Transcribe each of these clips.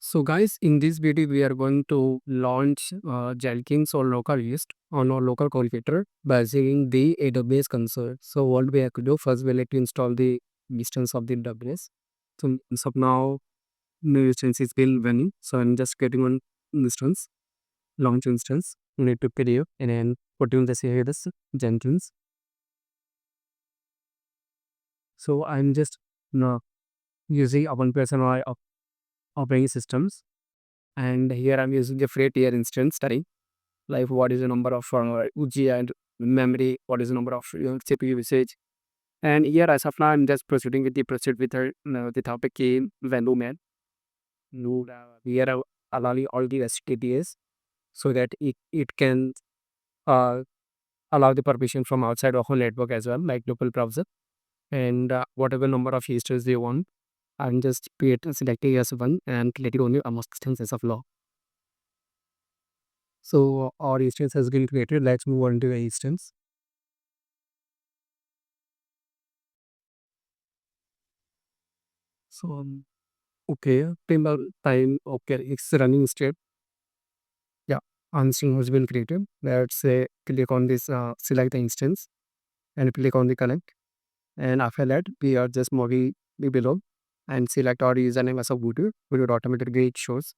So guys, in this video, we are going to launch Jenkins or localist on our local configurator by using the AWS console. So what we have to do, first we need to install the instance of the AWS. So now new instance is been running. So I'm just getting one instance, launch instance. You need to PDF and then put in this Jenkins. So I'm just using OpenPSI operating systems, and here I'm using a free tier instance study. Like what is the number of UG and memory, what is the number of CPU usage. And here as of now, I'm just proceeding with the topic key value man. Here allowing all the SKTs so that it can uh, allow the permission from outside of whole network as well, like local browser. And whatever number of histories they want, I'm just selecting as one and letting only almost instances of law. So our instance has been created. Let's move on to the instance. So okay, time okay, it's running state. Yeah, instance has been created. Let's say click on this, select the instance and click on the connect. And after that, we are just moving below and select our username as a Voodoo. Voodoo automatically it shows.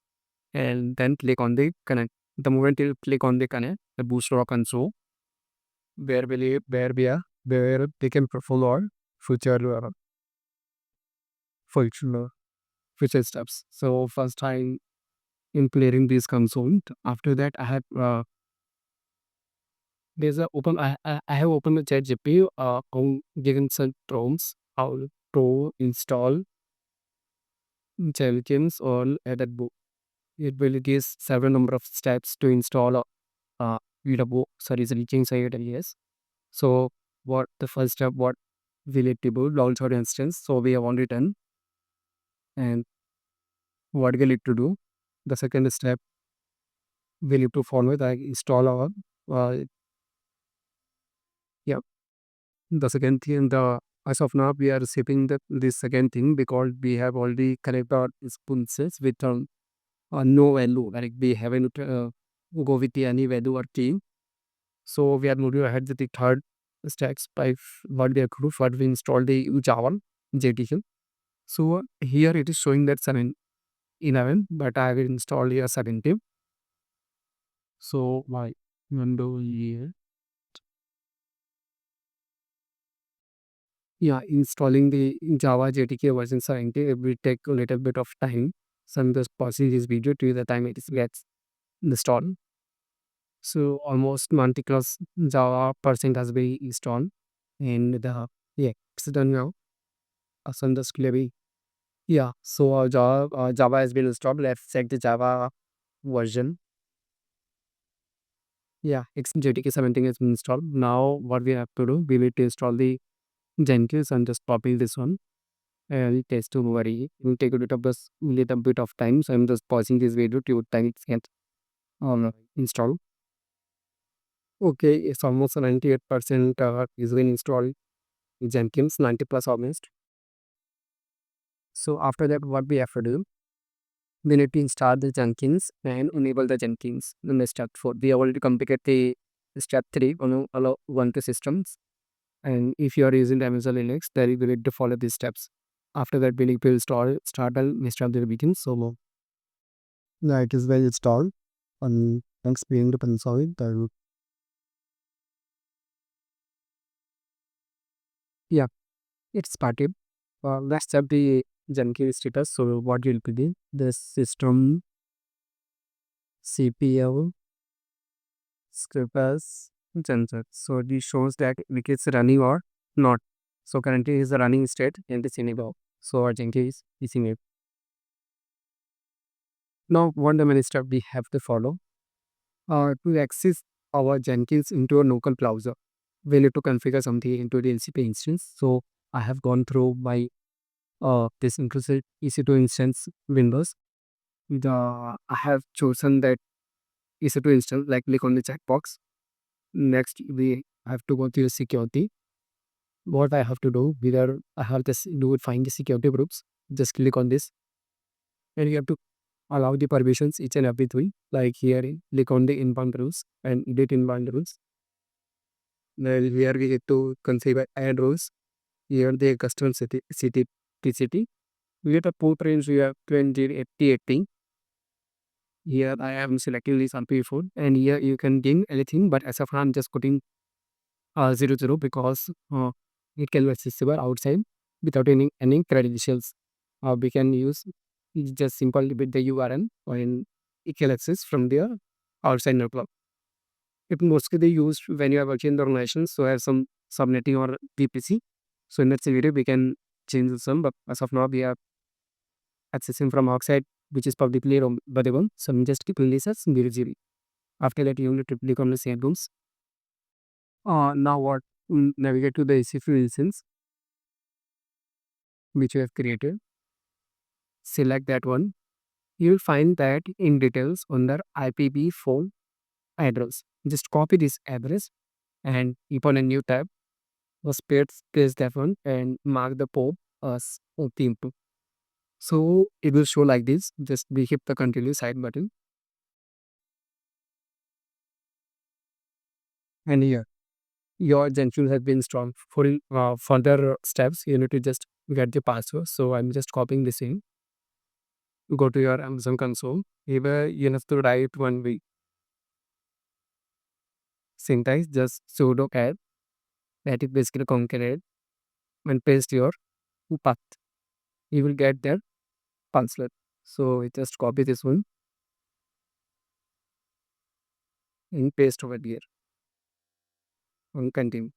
And then click on the connect. The moment you click on the connect, the booster or console, where they can perform our future future future steps. So first time in clearing this console. After that, I have there's a open. I have opened the ChatGPT on giving some prompts how to install Jenkins or that book. It will give several number of steps to install Jenkins AWS. So what the first step? What we need to do? Launch our instance. So we have already done. And what we need to do? The second step we need to follow. Like install our yeah. The second thing, the as of now, we are receiving this second thing because we have already connected our instances with no value. Like we haven't go with the any value or key. So we are moving ahead with the third stacks by what we have to do. What we install the Java JTK. So here it is showing that 711, but I will install here 17. So my window here. Yeah, installing the Java JTK version 70 it will take a little bit of time. So I'm just pausing this video to the time it gets installed. So almost 90 plus Java percent has been installed, and the yeah it's done now. So I'm just clearly yeah. So Java has been installed. Let's check the Java version. Yeah, it's JTK 17 has been installed. Now what we have to do, we need to install the Jenkins and just copy this one. And test to worry. It will take a little bit of time. So I'm just pausing this video to time it gets installed. Okay, it's almost 98% is been installed. Jenkins 90 plus almost. So after that, what we have to do? We need to install the Jenkins and enable the Jenkins. Then step 4. We have already completed the step 3 on allow one to systems. And if you are using the Amazon Linux, then you need to follow these steps. After that, we need to start and install the begin. So yeah, it is well installed. On thanks being the console. Yeah, it's started. Let's check the Jenkins status. So what will be the system CPU script as Jenkins. So this shows that it is running or not. So currently is the running state and it's enabled. So our Jenkins is enabled. Now what the many step we have to follow to access our Jenkins into a local browser. We need to configure something into the LCP instance. So I have gone through my this inclusive EC2 instance windows. I have chosen that EC2 instance, like click on the checkbox. Next, we have to go to the security. What I have to do, I have this do find the security groups. Just click on this, and you have to allow the permissions each and everything. Like here, click on the inbound rules and edit inbound rules. Then here we get to configure add rules. Here the custom city TCT. We get a port range, we have 2080. Here I am selecting this RP4 and here you can give anything, but as of now I'm just putting 00 because it can be accessible outside without any credentials. We can use just simply with the URL and it can access from the outside network. It mostly used when you are working in the organization, so have some subnetting or VPC. So in that video we can change some, but as of now we are accessing from outside, which is publicly available. So I'm just keeping this as 0. After that, you need to click on the save rooms. Now what? Navigate to the EC2 instance which you have created. Select that one. You will find that in details under IPv4 address. Just copy this address and open a new tab. Just paste that one and mark the port as theme 2. So it will show like this. Just we hit the continue side button. And here your Jenkins has been installed. For further steps, you need to just get the password. So I'm just copying this in. Go to your Amazon console. Here you have to write one way syntax, just sudo add, that is basically concatenate, and paste your path. You will get that password. So we just copy this one and paste over here and continue.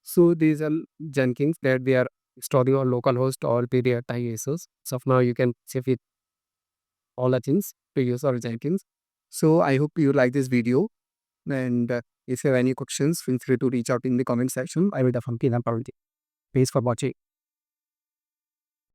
So these are Jenkins that we are storing on localhost or period ISOs. So now you can save it all the things to use our Jenkins. So I hope you like this video, and if you have any questions, feel free to reach out in the comment section. I will definitely help out. Thanks for watching.